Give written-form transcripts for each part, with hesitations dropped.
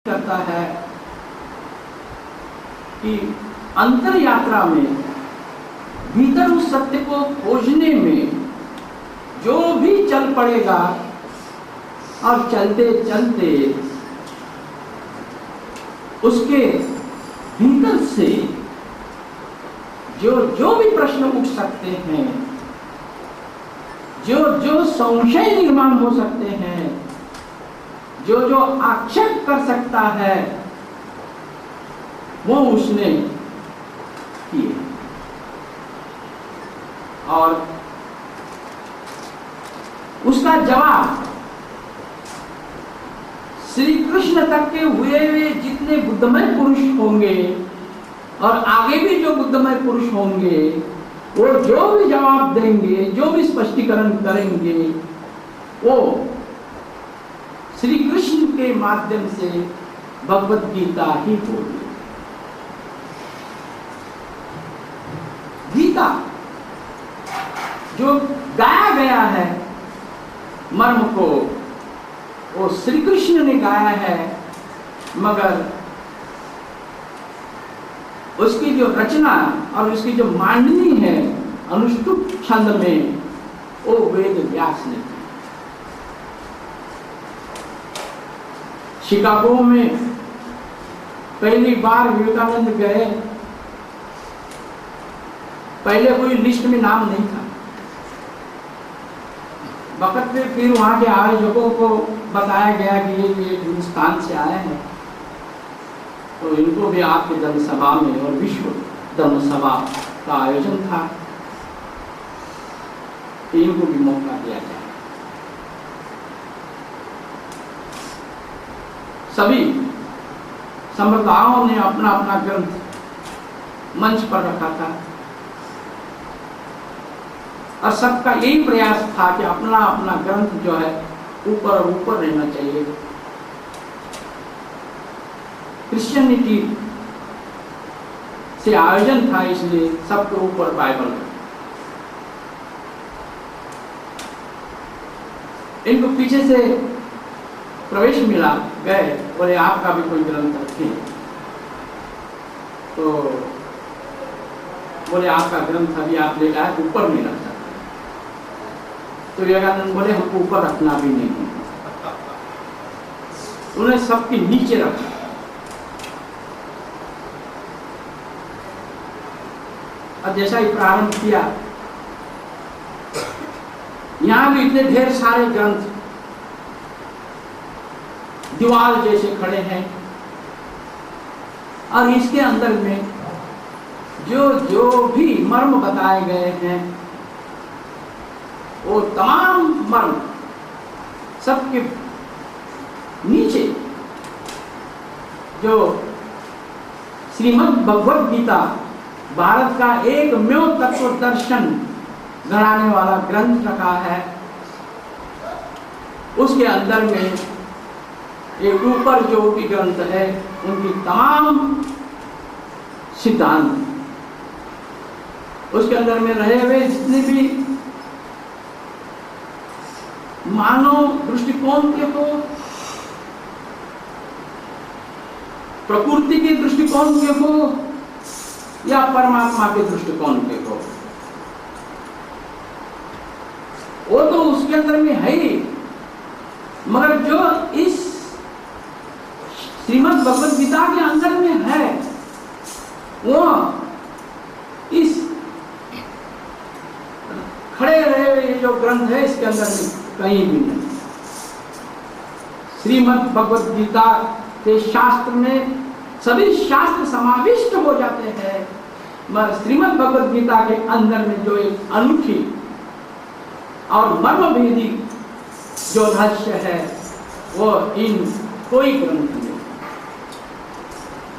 करता है कि अंतर यात्रा में भीतर उस सत्य को खोजने में जो भी चल पड़ेगा और चलते चलते उसके भीतर से जो जो भी प्रश्न उठ सकते हैं, जो जो संशय निर्माण हो सकते हैं, जो जो आक्षेप कर सकता है, वो उसने किए और उसका जवाब श्री कृष्ण तक के हुए जितने बुद्धमय पुरुष होंगे और आगे भी जो बुद्धमय पुरुष होंगे, वो जो भी जवाब देंगे, जो भी स्पष्टीकरण करेंगे, वो श्री कृष्ण के माध्यम से भगवत गीता ही होगी। गीता जो गाया गया है मर्म को, वो श्री कृष्ण ने गाया है, मगर उसकी जो रचना और उसकी जो मांडनी है अनुष्टुप छंद में, वो वेद व्यास ने की। शिकागो में पहली बार विवेकानंद गए, पहले कोई लिस्ट में नाम नहीं था। वक्त में फिर वहां के आयोजकों को बताया गया कि ये हिंदुस्तान से आए हैं, तो इनको भी आपके धर्म सभा में और विश्व धर्म सभा का आयोजन था, इनको भी मौका दिया जाए। सभी संप्रदायों ने अपना अपना ग्रंथ मंच पर रखा था और सबका यही प्रयास था कि अपना अपना ग्रंथ जो है ऊपर और ऊपर रहना चाहिए। क्रिश्चियनिटी से आयोजन था, इसलिए सबके ऊपर बाइबल। इनको पीछे से प्रवेश मिला, गए, बोले आपका भी कोई ग्रंथ रखें, तो बोले आपका ग्रंथ अभी आप ले जाए, ऊपर नहीं रख सकते। तो विवेकानंद बोले हमको ऊपर रखना भी नहीं है, उन्हें सबके नीचे रखा। और जैसा ही प्रारंभ किया, यहां भी इतने ढेर सारे ग्रंथ दीवार जैसे खड़े हैं और इसके अंदर में जो जो भी मर्म बताए गए हैं, वो तमाम मर्म सबके नीचे जो श्रीमद् भगवद गीता भारत का एकमेव तत्व दर्शन गढ़ाने वाला ग्रंथ रखा है, उसके अंदर में एक ऊपर जो भी ग्रंथ है उनकी तमाम सिद्धांत उसके अंदर में रहे हुए जितने भी मानव दृष्टिकोण के हो, प्रकृति के दृष्टिकोण के हो या परमात्मा के दृष्टिकोण के हो, वो तो उसके अंदर में है ही, मगर जो इस श्रीमद् भगवद गीता के अंदर में है, वो इस खड़े रहे ये जो ग्रंथ है इसके अंदर में कहीं भी नहीं। श्रीमद् भगवद गीता के शास्त्र में सभी शास्त्र समाविष्ट हो जाते हैं, मगर श्रीमद् भगवद गीता के अंदर में जो एक अनूठी और मर्मभेदी जो रहस्य है, वो इन कोई ग्रंथ नहीं।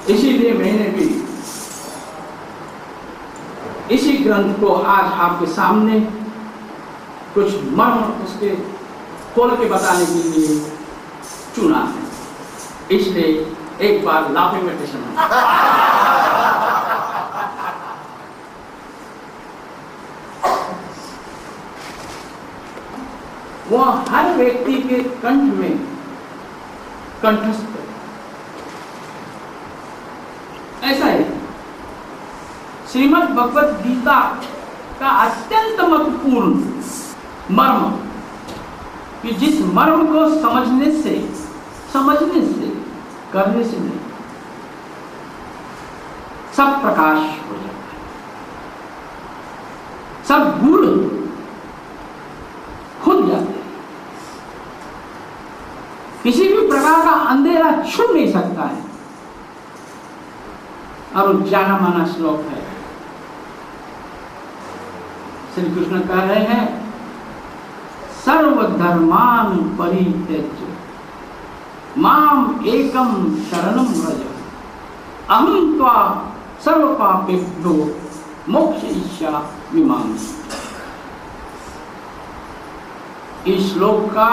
इसीलिए मैंने भी इसी ग्रंथ को आज आपके सामने कुछ मर्म उसके खोल के बताने के लिए चुना है। इसलिए एक बार लाफिंग मेडिटेशन वो हर व्यक्ति के कंठ में कंठस्थ श्रीमद् भगवत गीता का अत्यंत महत्वपूर्ण मर्म, कि जिस मर्म को समझने से करने से नहीं, सब प्रकाश हो जाता है, सब गुण खुल जाते हैं, किसी भी प्रकार का अंधेरा छू नहीं सकता है। और जाना माना श्लोक है, श्री कृष्ण कह रहे हैं, सर्वधर्मान परित्यज्य माम एकम शरणम व्रज अहं त्वा सर्व पापेभ्यो मोक्षयिष्यामि मां। इस श्लोक का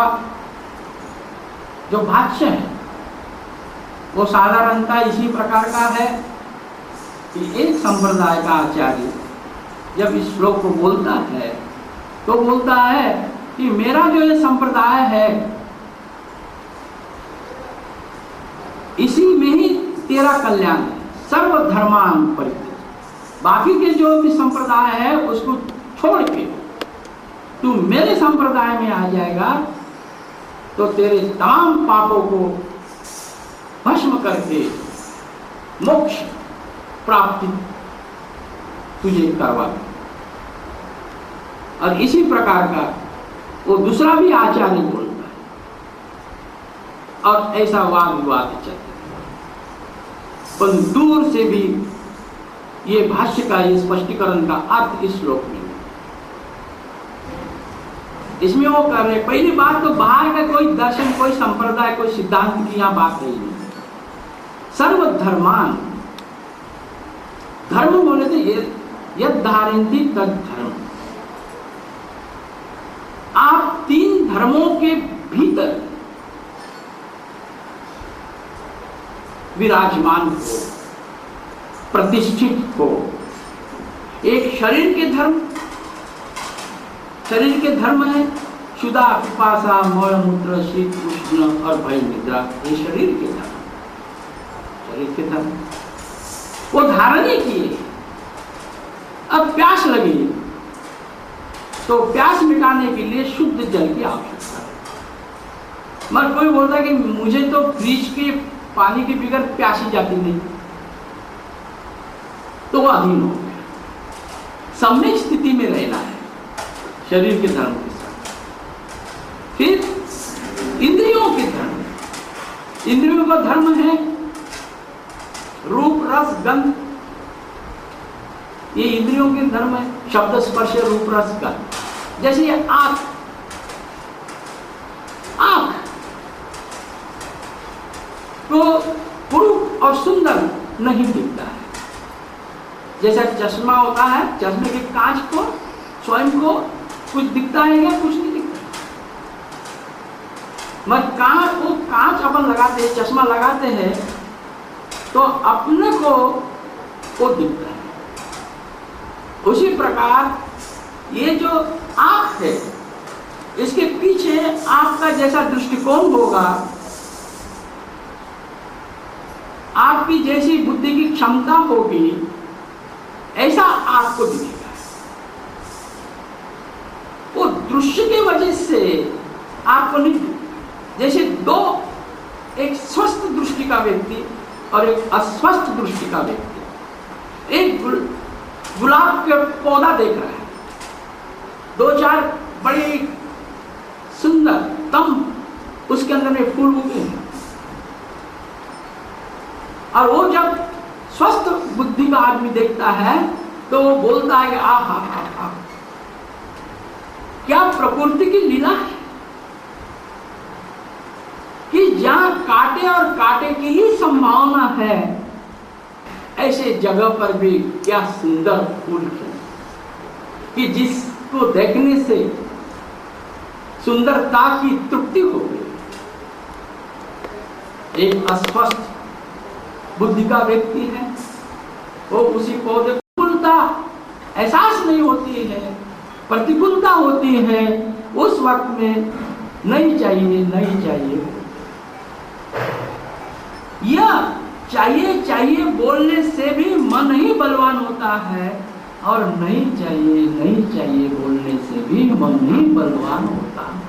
जो भाष्य है वो साधारणतः इसी प्रकार का है कि एक संप्रदाय का आचार्य जब इस श्लोक को बोलता है तो बोलता है कि मेरा जो ये संप्रदाय है इसी में ही तेरा कल्याण है, सर्वधर्मान परित्यज्य। बाकी के जो भी संप्रदाय है उसको छोड़ के तू मेरे संप्रदाय में आ जाएगा तो तेरे तमाम पापों को भस्म करके मोक्ष प्राप्ति तुझे करवा। और इसी प्रकार का वो दूसरा भी आचार्य बोलता है और ऐसा वाद विवाद चलता है। पर दूर से भी ये भाष्य का, ये स्पष्टीकरण का अर्थ इस श्लोक में इसमें वो कर रहे। पहली बात तो बाहर का कोई दर्शन, कोई संप्रदाय, कोई सिद्धांत की यहां बात नहीं। सर्वधर्मान, धर्म बोले थे यद धारयन्ति तद धर्म। आप तीन धर्मों के भीतर विराजमान हो, प्रतिष्ठित हो। एक शरीर के धर्म, शरीर के धर्म है क्षुधा, पिपासा, मल मूत्र, शीत उष्ण और भय निद्रा। ये शरीर के धर्म, शरीर के धर्म वो धारण ही किए। अब प्यास लगी तो प्यास मिटाने के लिए शुद्ध जल की आवश्यकता है। मगर कोई बोलता है कि मुझे तो फ्रिज के पानी के बगैर प्यास ही जाती नहीं, तो वो अधीन हो गया। सम्यक स्थिति में रहना है शरीर के धर्म के साथ। फिर इंद्रियों के धर्म, इंद्रियों का धर्म है रूप रस गंध। ये इंद्रियों के धर्म है, शब्द स्पर्श रूप रस गंध। जैसे ये आंख, आंख तो पुरुष और सुंदर नहीं दिखता है। जैसा चश्मा होता है, चश्मे के कांच को स्वयं को कुछ दिखता है या कुछ नहीं दिखता। मगर कांच, वो कांच अपन लगाते हैं, चश्मा लगाते हैं तो अपने को वो दिखता है। उसी प्रकार ये जो आंख है, इसके पीछे आपका जैसा दृष्टिकोण होगा, आपकी जैसी बुद्धि की क्षमता होगी, ऐसा आपको दिखेगा। वो दृश्य के वजह से आपको नहीं दिखेगा। जैसे दो, एक स्वस्थ दृष्टि का व्यक्ति और एक अस्वस्थ दृष्टि का व्यक्ति। एक गुलाब का पौधा देख रहा है, दो चार बड़े सुंदर तम उसके अंदर में फूल उगे हैं, और वो जब स्वस्थ बुद्धि का आदमी देखता है तो वो बोलता है कि आहा, क्या प्रकृति की लीला है कि जहां कांटे और कांटे की ही संभावना है, ऐसे जगह पर भी क्या सुंदर फूल है कि जिसको देखने से सुंदरता की तृप्ति हो गई। एक अस्वस्थ बुद्धि का व्यक्ति है, वो उसी पौधे प्रतिकूलता एहसास नहीं होती है, प्रतिकूलता होती है, उस वक्त में नहीं चाहिए, नहीं चाहिए। यह चाहिए चाहिए बोलने से भी मन ही बलवान होता है, और नहीं चाहिए बोलने से भी मन ही बलवान होता है।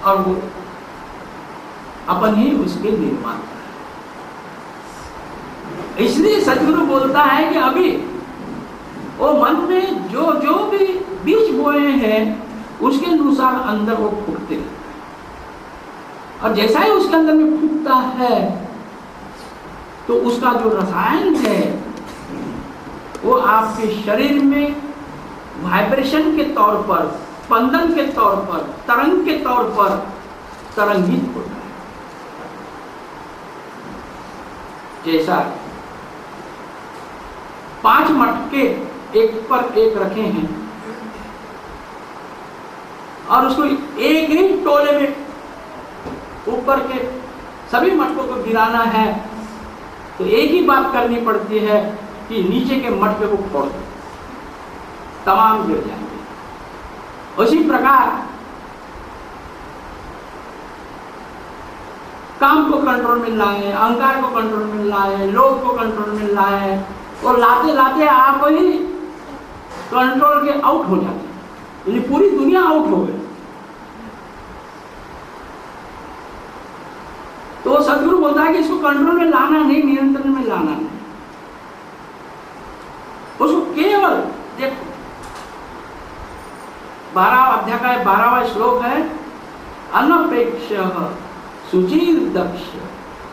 और वो अपन ही उसके निर्माण है। इसलिए सदगुरु बोलता है कि अभी वो मन में जो जो भी बीज बोए हैं उसके अनुसार अंदर वो फूटते हैं, और जैसा ही उसके अंदर में फूटता है तो उसका जो रसायन है वो आपके शरीर में वाइब्रेशन के तौर पर, स्पंदन के तौर पर, तरंग के तौर पर तरंगित होता है। जैसा 5 मटके एक पर एक रखे हैं और उसको एक ही टोले में ऊपर के सभी मटकों को गिराना है, तो एक ही बात करनी पड़ती है कि नीचे के मटके को फोड़ दो, तमाम गिर जाएंगे। उसी प्रकार काम को कंट्रोल में लाए, अहंकार को कंट्रोल में लाए, लोभ को कंट्रोल में लाए, और लाते लाते आप ही कंट्रोल के आउट हो जाते, यानी पूरी दुनिया आउट हो गई। तो सदगुरु बोलता है कि इसको कंट्रोल में लाना नहीं, नियंत्रण में लाना नहीं, उसको केवल देखो। 12 अध्याय का 12वां श्लोक है, अनपेक्ष सुचिर दक्ष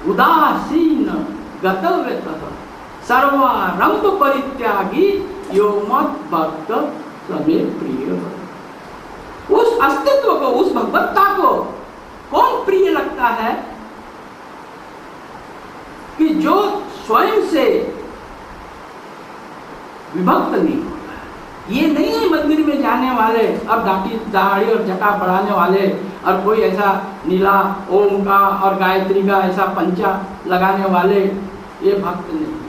उदासीन गतव्यतः सर्वारंभ परित्यागी यो मत भक्त समे प्रिय। उस अस्तित्व को, उस भगवत्ता को कौन प्रिय लगता है कि जो स्वयं से विभक्त नहीं होता है। ये नहीं है मंदिर में जाने वाले और दाढ़ी और जटा बढ़ाने वाले और कोई ऐसा नीला ओम का और गायत्री का ऐसा पंचा लगाने वाले, ये भक्त नहीं।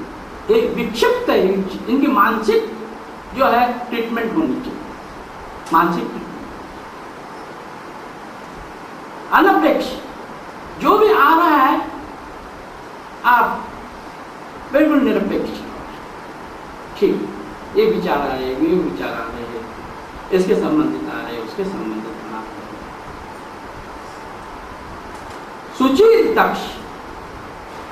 एक विक्षिप्त है, इनकी मानसिक जो है ट्रीटमेंट होनी चाहिए, मानसिक ट्रीटमेंट। अनपेक्ष जो भी आ रहा है आप बिल्कुल निरपेक्ष, ठीक, ये विचार आ रहे, ये विचार आ रहे हैं, इसके संबंधित आ रहे, उसके संबंधित आ रहे। सुचिर दक्ष,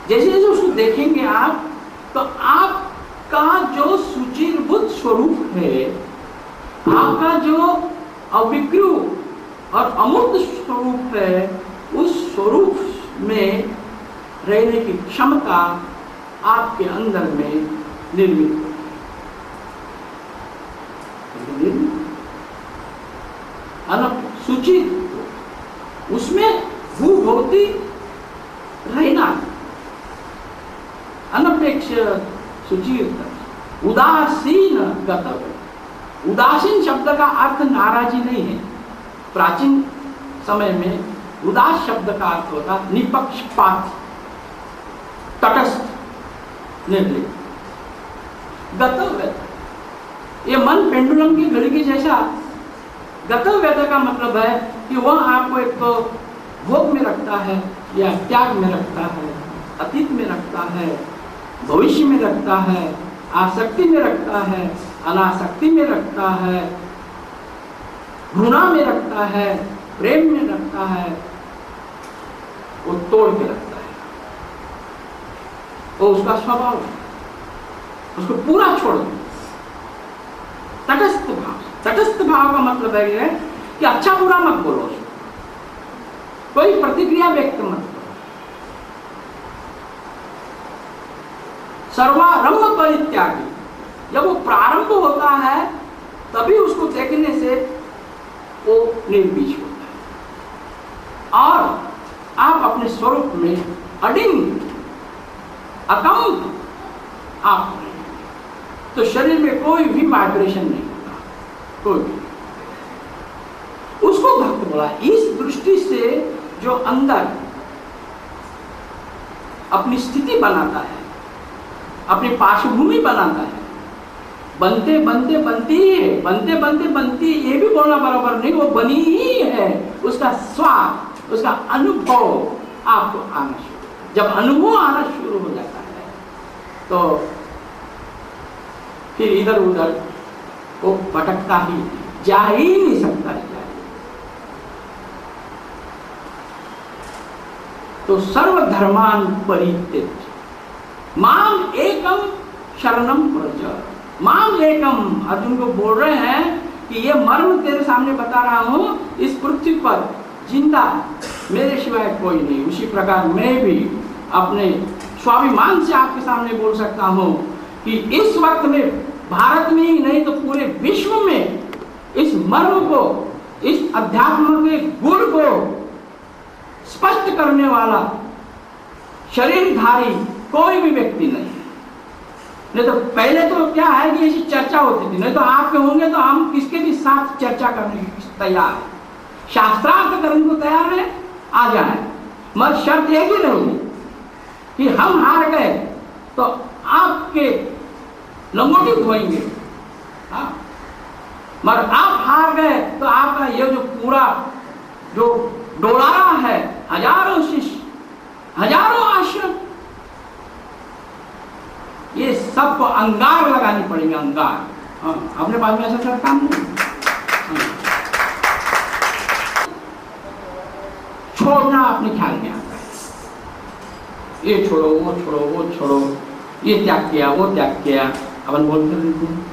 जैसे जैसे उसको देखेंगे आप, तो आपका जो सुचिरभूत स्वरूप है, आपका जो अविक्रू और अमूर्त स्वरूप है, उस स्वरूप में रहने की क्षमता आपके अंदर में निर्मित हो। सुचित, उसमें भूभौती रहना, अनपेक्ष सुचिर। उदासीन गतव्य, उदासीन शब्द का अर्थ नाराजी नहीं है। प्राचीन समय में उदास शब्द का अर्थ होता निपक्षपात, तटस्थ, निर्लिप्त। गतव्य, ये मन पेंडुलम की घड़ी की जैसा। गतव्यता का मतलब है कि वह आपको एक तो भोग में रखता है या त्याग में रखता है, अतीत में रखता है, भविष्य में रखता है, आसक्ति में रखता है, अनासक्ति में रखता है, घृणा में रखता है, प्रेम में रखता है, वो तोड़ के रखता है। वो उसका स्वभाव है, उसको पूरा छोड़ दो। तटस्थ भाव, तटस्थ भाव का मतलब है कि अच्छा बुरा मत बोलो, कोई प्रतिक्रिया व्यक्त मत करो। सर्वारंभ परित्यागी, जब वो प्रारंभ होता है तभी उसको देखने से वो निर्बीज होता है, और आप अपने स्वरूप में अडिंग अकंप आप, तो शरीर में कोई भी वाइब्रेशन नहीं होता, कोई भी। उसको भक्त बोला। इस दृष्टि से जो अंदर अपनी स्थिति बनाता है, अपनी पार्श्वभूमि बनाता है, बनते बनते बनती ही है, बनते बनते बनती, ये भी बोलना बराबर नहीं, वो बनी ही है। उसका स्वाद उसका अनुभव आपको आना शुरू। जब अनुभव आना शुरू हो जाता है तो फिर इधर उधर वो भटकता ही जा ही नहीं सकता है। तो सर्वधर्मान परित्यज्य माम एकम शरणम व्रज। माम एकम, अर्जुन को बोल रहे हैं कि ये मर्म तेरे सामने बता रहा हूं, इस पृथ्वी पर जिंदा मेरे सिवाय कोई नहीं। उसी प्रकार मैं भी अपने स्वाभिमान से आपके सामने बोल सकता हूं कि इस वक्त में भारत में ही नहीं तो पूरे विश्व में इस मर्म को, इस अध्यात्म के गुण को स्पष्ट करने वाला शरीरधारी कोई भी व्यक्ति नहीं है। नहीं तो पहले तो क्या है कि ऐसी चर्चा होती थी, नहीं तो आपके होंगे तो हम किसके भी साथ चर्चा करने की तैयार है, शास्त्रार्थ करने को तैयार है, आ जाए। मगर शर्त एक ही रहेगी कि हम हार गए तो आपके लंगोटी धोएंगे। हाँ, मगर आप हार गए तो आपका ये जो पूरा जो डोलारा है, हजारों शिष्य, हजारों आश्रम, ये सबको अंगार लगानी पड़ेगी, अंगार। हाँ, अपने पास में ऐसा सब काम नहीं। छोड़ना अपने ख्याल में आता है, ये छोड़ो, वो छोड़ो, वो छोड़ो, ये त्याग किया, वो त्याग किया। अपन बोलते रहते हैं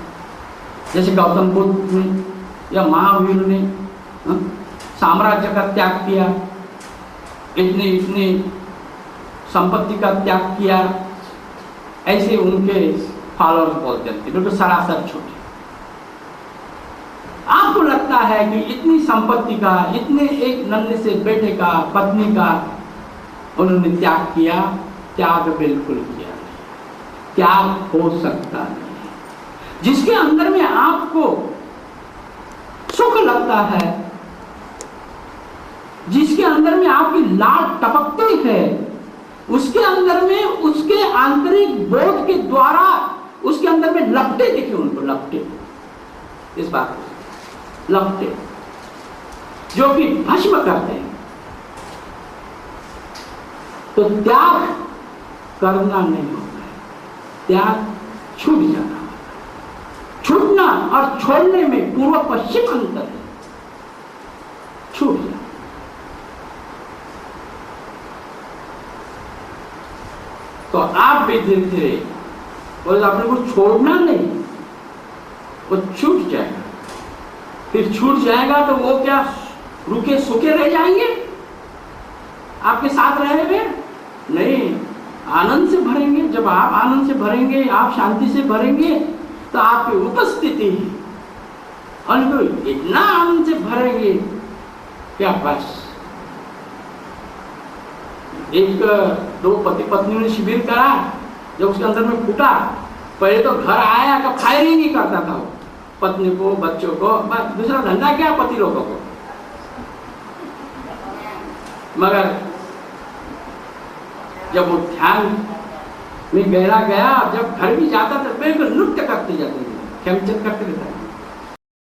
जैसे गौतम बुद्ध ने या महावीर ने साम्राज्य का त्याग किया, इतनी संपत्ति का त्याग किया, ऐसे उनके फॉलोअर्स बोलते थे, बिल्कुल सरासर छोटे। आपको लगता है कि इतनी संपत्ति का, इतने एक नन्हे से बेटे का, पत्नी का उन्होंने त्याग किया? त्याग बिल्कुल किया, त्याग हो सकता नहीं। जिसके अंदर में आपको सुख लगता है, जिसके अंदर में आपकी लाट टपकती है, उसके अंदर में, उसके आंतरिक बोध के द्वारा उसके अंदर में लपटे देखिए, उनको लपटे, इस बात को लपटे जो कि भस्म करते हैं। तो त्याग करना नहीं होता है, त्याग छूट जाना होता है। छूटना और छोड़ने में पूर्व पश्चिम अंतर है, छूट जाना। तो आप भी धीरे धीरे बोले आपने को छोड़ना नहीं, वो छूट जाएगा। फिर छूट जाएगा तो वो क्या रुके सूखे रह जाएंगे, आपके साथ रहेंगे? नहीं, आनंद से भरेंगे। जब आप आनंद से भरेंगे, आप शांति से भरेंगे, तो आपकी उपस्थिति उनको इतना आनंद से भरेंगे क्या बस। एक दो पति पत्नियों ने शिविर करा, जब उसके अंदर में फूटा, पहले तो घर आया का फायर ही नहीं करता था वो, पत्नी को, बच्चों को, बस दूसरा धंधा क्या पति लोगों को। मगर जब वो ध्यान में गहरा गया, जब घर भी जाता था बिल्कुल नृत्य करते जाते थे, खेमचंद करते रहता।